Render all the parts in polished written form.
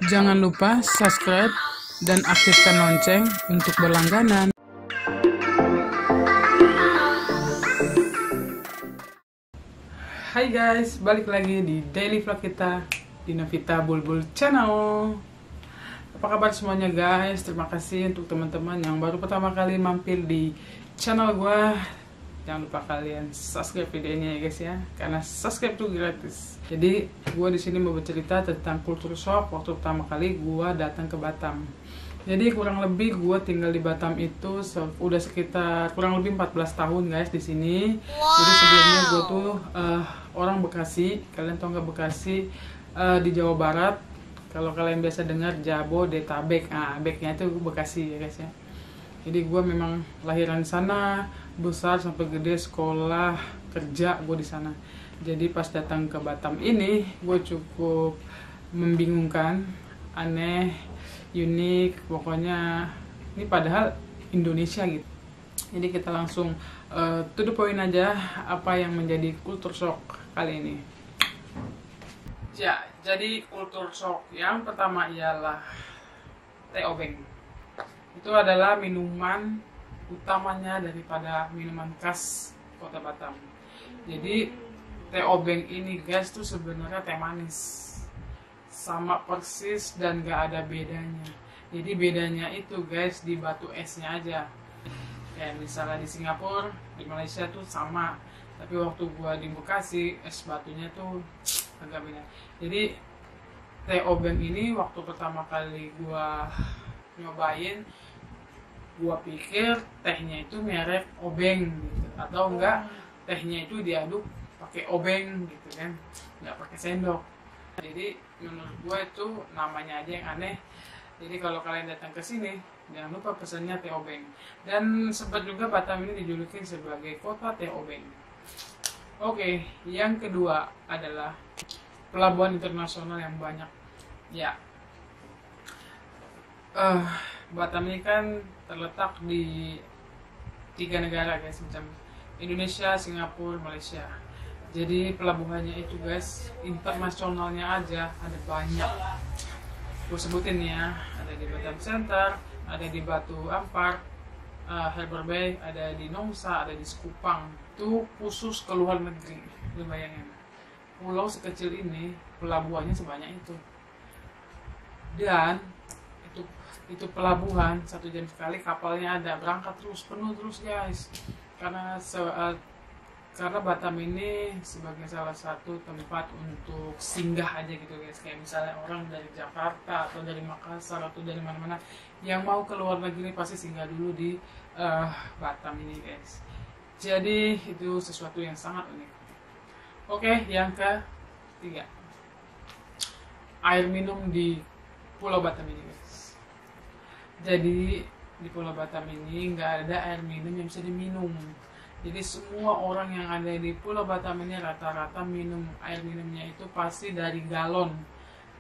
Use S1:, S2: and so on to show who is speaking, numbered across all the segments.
S1: Jangan lupa subscribe dan aktifkan lonceng untuk berlangganan. Hai guys, balik lagi di daily vlog kita di Novita Bulbul Channel. Apa kabar semuanya guys? Terima kasih untuk teman-teman yang baru pertama kali mampir di channel gua. Jangan lupa kalian subscribe videonya ya guys ya, karena subscribe itu gratis. Jadi gue di sini mau bercerita tentang kultur shock waktu pertama kali gue datang ke Batam. Jadi kurang lebih gue tinggal di Batam itu udah sekitar kurang lebih 14 tahun guys di sini. Jadi sebelumnya gue tuh orang Bekasi, kalian tau nggak Bekasi di Jawa Barat? Kalau kalian biasa dengar Jabodetabek, Beknya itu Bekasi ya guys ya. Jadi gue memang lahiran di sana, besar sampai gede, sekolah, kerja gue di sana. Jadi pas datang ke Batam ini, gue cukup membingungkan, aneh, unik, pokoknya ini padahal Indonesia gitu. Jadi kita langsung to the point aja, apa yang menjadi kultur shock kali ini. Ya, jadi kultur shock yang pertama ialah teh obeng. Itu adalah minuman utamanya daripada minuman khas kota Batam. Jadi teh obeng ini guys tuh sebenarnya teh manis, sama persis dan gak ada bedanya. Jadi bedanya itu guys di batu esnya aja. Kayak misalnya di Singapura, di Malaysia tuh sama, tapi waktu gua di Bekasi es batunya tuh agak beda. Jadi teh obeng ini waktu pertama kali gua nyobain, gua pikir tehnya itu merek obeng gitu, atau enggak tehnya itu diaduk pakai obeng gitu kan, nggak pakai sendok. Jadi menurut gua itu namanya aja yang aneh. Jadi kalau kalian datang ke sini jangan lupa pesannya teh obeng. Dan sempat juga Batam ini dijuluki sebagai kota teh obeng. Oke, yang kedua adalah pelabuhan internasional yang banyak. Ya, Batam ini kan terletak di 3 negara guys, macam Indonesia, Singapura, Malaysia. Jadi pelabuhannya itu guys, internasionalnya aja ada banyak. Gue sebutin ya, ada di Batam Center, ada di Batu Ampar, Harbour Bay, ada di Nongsa, ada di Sekupang. Itu khusus ke luar negeri, lu bayangin. Pulau sekecil ini, pelabuhannya sebanyak itu. Dan itu pelabuhan 1 jam sekali kapalnya ada, berangkat terus, penuh terus guys. Karena Batam ini sebagai salah satu tempat untuk singgah aja gitu guys. Kayak misalnya orang dari Jakarta atau dari Makassar atau dari mana-mana yang mau ke luar negeri pasti singgah dulu di Batam ini guys. Jadi itu sesuatu yang sangat unik. Oke, yang ketiga, air minum di Pulau Batam ini guys. Jadi di Pulau Batam ini nggak ada air minum yang bisa diminum. Jadi semua orang yang ada di Pulau Batam ini rata-rata minum air minumnya itu pasti dari galon.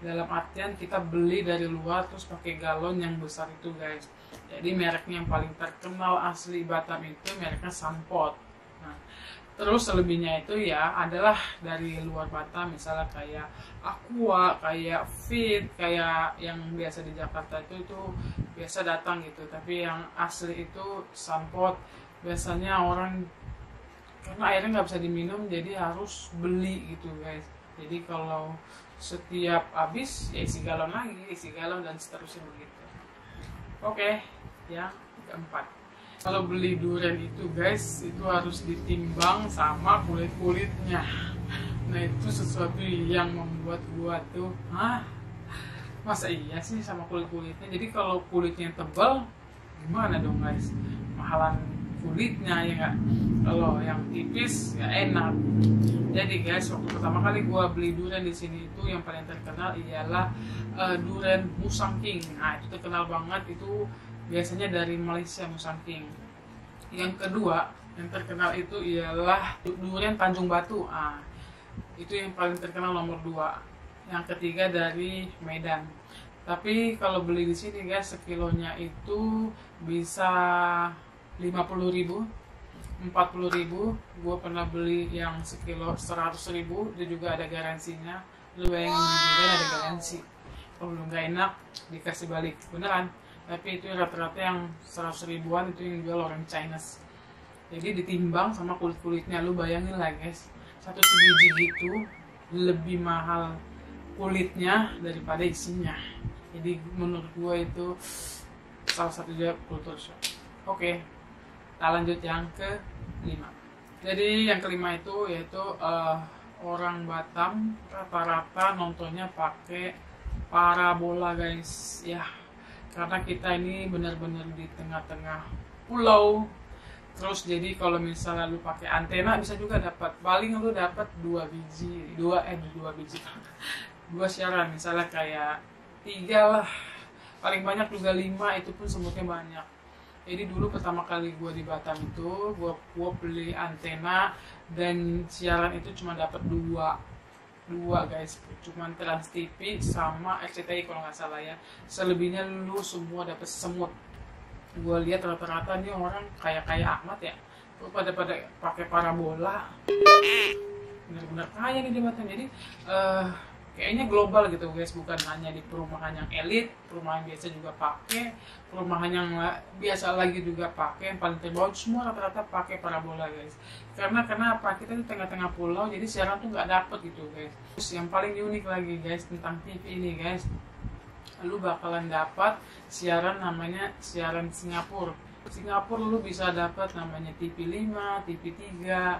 S1: Dalam artian kita beli dari luar terus pakai galon yang besar itu guys. Jadi mereknya yang paling terkenal asli Batam itu mereknya Sunpot. Nah, terus selebihnya itu ya adalah dari luar Batam, misalnya kayak Aqua, kayak Fit, kayak yang biasa di Jakarta itu biasa datang gitu. Tapi yang asli itu Sunpot. Biasanya orang karena airnya nggak bisa diminum jadi harus beli gitu guys. Jadi kalau setiap habis ya isi galon lagi, isi galon dan seterusnya begitu. Oke, yang keempat, kalau beli durian itu guys itu harus ditimbang sama kulit-kulitnya. Nah itu sesuatu yang membuat gua tuh masa iya sih sama kulit-kulitnya. Jadi kalau kulitnya tebal gimana dong guys, mahalan kulitnya ya nggak. Kalau yang tipis ya enak. Jadi guys, waktu pertama kali gua beli durian di sini itu yang paling terkenal ialah durian Musang King. Nah itu terkenal banget, itu biasanya dari Malaysia Musang King. Yang kedua yang terkenal itu ialah durian Tanjung Batu. Itu yang paling terkenal nomor 2. Yang ketiga dari Medan. Tapi kalau beli di sini guys, sekilonya itu bisa 50.000, 40.000. Gue pernah beli yang sekilo 100.000, dia juga ada garansinya. Lu bayangin, juga ada garansi. kalau lu nggak enak dikasih balik beneran. Tapi itu rata-rata yang 100 ribuan itu yang jual orang Chinese. Jadi ditimbang sama kulit-kulitnya, lu bayangin lah guys, satu sebiji gitu lebih mahal kulitnya daripada isinya. Jadi menurut gue itu salah satu juga kultur shock. Oke, kita lanjut yang kelima. Jadi yang kelima itu yaitu orang Batam rata-rata nontonnya pakai parabola guys ya, karena kita ini benar-benar di tengah-tengah pulau. Terus jadi kalau misalnya lu pakai antena bisa juga dapat, paling lu dapat dua biji dua siaran, misalnya kayak 3 lah, paling banyak juga 5, itu pun semutnya banyak. Jadi dulu pertama kali gue di Batam itu gue beli antena dan siaran itu cuma dapat dua guys, cuman Trans TV sama RCTI kalau nggak salah ya. Selebihnya lu semua dapat semut. Gue lihat rata-rata nih orang kayak Ahmad ya, pada pakai parabola, benar-benar kaya nih di Batam. Jadi kayaknya global gitu guys, bukan hanya di perumahan yang elit, perumahan biasa juga pakai, perumahan yang biasa lagi juga pakai, yang paling terbawah semua rata-rata pakai parabola guys. Karena kenapa? Kita di tengah-tengah pulau, jadi siaran tuh nggak dapet gitu guys. Terus yang paling unik lagi guys tentang TV ini guys, lu bakalan dapat siaran namanya siaran Singapura. Lu bisa dapat namanya TV 5, TV 3,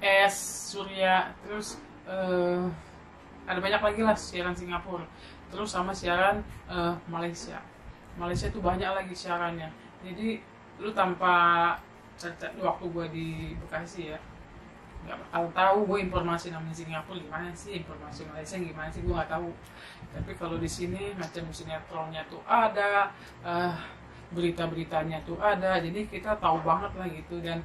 S1: S, Surya, terus ada banyak lagi lah siaran Singapura. Terus sama siaran Malaysia tuh banyak lagi siarannya. Jadi lu tanpa waktu gue di Bekasi ya, nggak bakal tahu gue informasi namanya Singapura gimana sih, informasi Malaysia gimana sih, gue nggak tahu. Tapi kalau di sini macam sinetronnya tuh ada, berita-beritanya tuh ada, jadi kita tahu banget lah gitu. Dan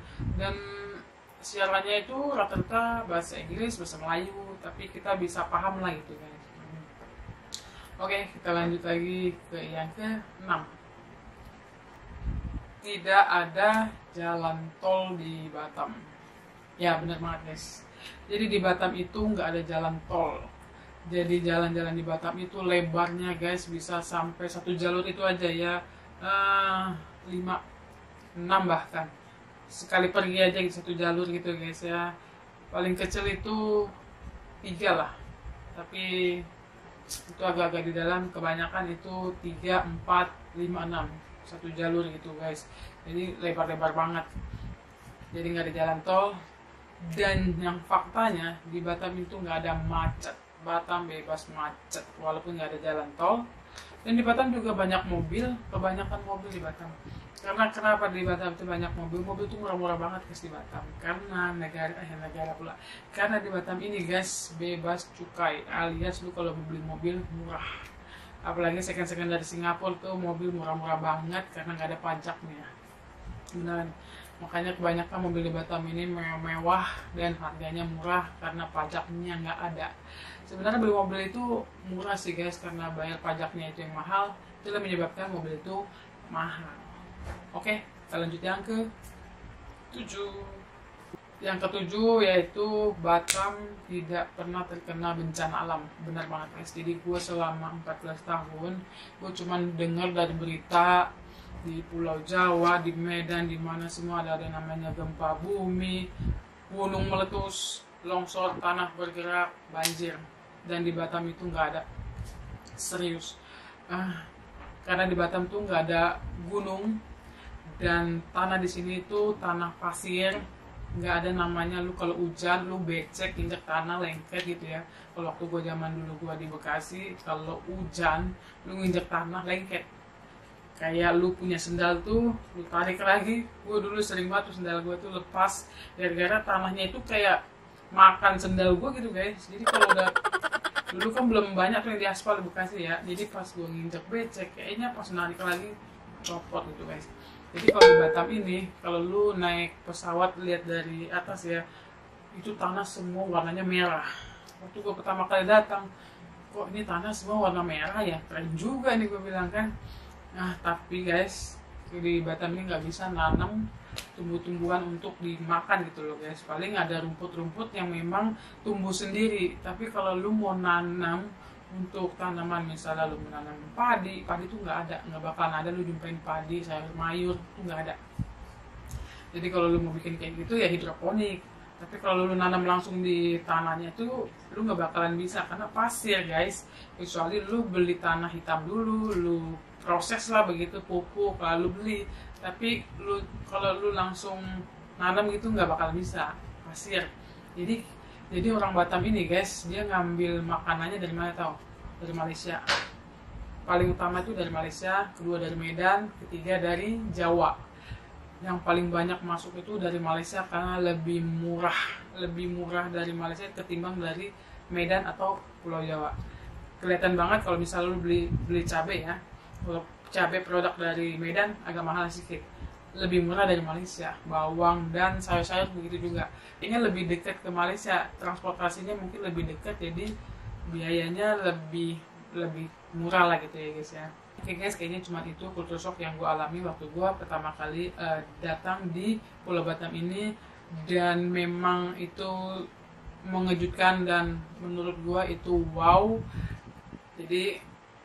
S1: siarannya itu rata-rata bahasa Inggris, bahasa Melayu, tapi kita bisa paham lah gitu guys. Oke, kita lanjut lagi ke yang ke-6. Tidak ada jalan tol di Batam. Ya benar banget guys. Jadi di Batam itu nggak ada jalan tol. Jadi jalan-jalan di Batam itu lebarnya guys bisa sampai 1 jalur itu aja ya, 5, 6 bahkan. Sekali pergi aja gitu 1 jalur gitu guys ya. Paling kecil itu 3 lah. Tapi itu agak-agak di dalam, kebanyakan itu 3, 4, 5, 6. 1 jalur gitu guys. Jadi lebar-lebar banget. Jadi nggak ada jalan tol. Dan yang faktanya di Batam itu nggak ada macet. Batam bebas macet walaupun nggak ada jalan tol. Dan di Batam juga banyak mobil, kebanyakan mobil di Batam. Karena kenapa di Batam itu banyak mobil itu murah-murah banget guys di Batam. Karena negara pula. Karena di Batam ini guys bebas cukai, alias lu kalau mau beli mobil murah. Apalagi second dari Singapura tuh mobil murah-murah banget karena nggak ada pajaknya. Beneran. Makanya kebanyakan mobil di Batam ini mewah dan harganya murah karena pajaknya nggak ada. Sebenarnya beli mobil itu murah sih guys, karena bayar pajaknya itu yang mahal. Itulah menyebabkan mobil itu mahal. Oke, kita lanjut yang ke-7. Yang ke-7 yaitu Batam tidak pernah terkena bencana alam. Benar banget guys. Jadi gue selama 14 tahun gue cuma dengar dari berita di Pulau Jawa, di Medan, di mana semua ada namanya gempa bumi, gunung meletus, longsor, tanah bergerak, banjir. Dan di Batam itu nggak ada. Serius. Karena di Batam tuh nggak ada gunung dan tanah di sini itu tanah pasir. Nggak ada namanya lu kalau hujan lu becek injek tanah lengket gitu ya. Kalau waktu gue zaman dulu gue di Bekasi, kalau hujan lu injek tanah lengket. Kayak lu punya sendal tuh, lu tarik lagi. Gue dulu sering banget tuh sendal gue tuh lepas gara-gara tanahnya itu kayak makan sendal gue gitu guys. Jadi kalau udah dulu kan belum banyak tuh yang di aspal di Bekasi ya. Jadi pas gue nginjek becek, kayaknya pas narik lagi copot gitu guys. Jadi kalau di Batam ini, kalau lu naik pesawat lihat dari atas ya, itu tanah semua warnanya merah. Waktu gue pertama kali datang, kok ini tanah semua warna merah ya? Keren juga nih gue bilang kan. Nah tapi guys, di Batam ini nggak bisa nanam tumbuh-tumbuhan untuk dimakan gitu loh guys. Paling ada rumput-rumput yang memang tumbuh sendiri. Tapi kalau lu mau nanam untuk tanaman, misalnya lu menanam padi tuh nggak bakalan ada lu jumpain padi, sayur mayur tuh nggak ada. Jadi kalau lu mau bikin kayak gitu ya hidroponik. Tapi kalau lu nanam langsung di tanahnya tuh lu nggak bakalan bisa karena pasir guys. Kecuali lu beli tanah hitam dulu, lu proses lah begitu, pupuk lalu beli. Tapi kalau lu langsung nanam gitu nggak bakalan bisa, pasir. Jadi orang Batam ini guys, dia ngambil makanannya dari mana tau? Dari Malaysia. Paling utama itu dari Malaysia, kedua dari Medan, ketiga dari Jawa. Yang paling banyak masuk itu dari Malaysia karena lebih murah dari Malaysia ketimbang dari Medan atau Pulau Jawa. Kelihatan banget kalau misalnya lu beli cabai ya. Kalau cabai produk dari Medan agak mahal sedikit. Lebih murah dari Malaysia, bawang dan sayur-sayur begitu juga. Ini lebih dekat ke Malaysia, transportasinya mungkin lebih dekat, jadi biayanya lebih murah lah gitu ya guys ya. Oke guys, kayaknya cuma itu culture shock yang gue alami waktu gue pertama kali datang di Pulau Batam ini, dan memang itu mengejutkan dan menurut gue itu wow. Jadi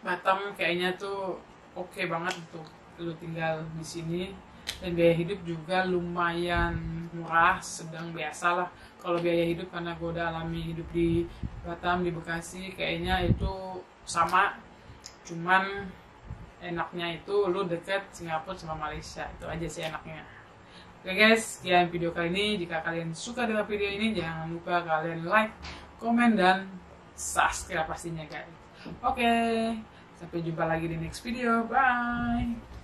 S1: Batam kayaknya tuh oke banget untuk lu tinggal di sini. Dan biaya hidup juga lumayan murah, sedang biasa lah. Kalau biaya hidup, karena gue udah alami hidup di Batam, di Bekasi, kayaknya itu sama. Cuman enaknya itu lu deket Singapura sama Malaysia, itu aja sih enaknya. Oke guys, sekian video kali ini. Jika kalian suka dengan video ini, jangan lupa kalian like, komen, dan subscribe pastinya guys. Oke, sampai jumpa lagi di next video. Bye.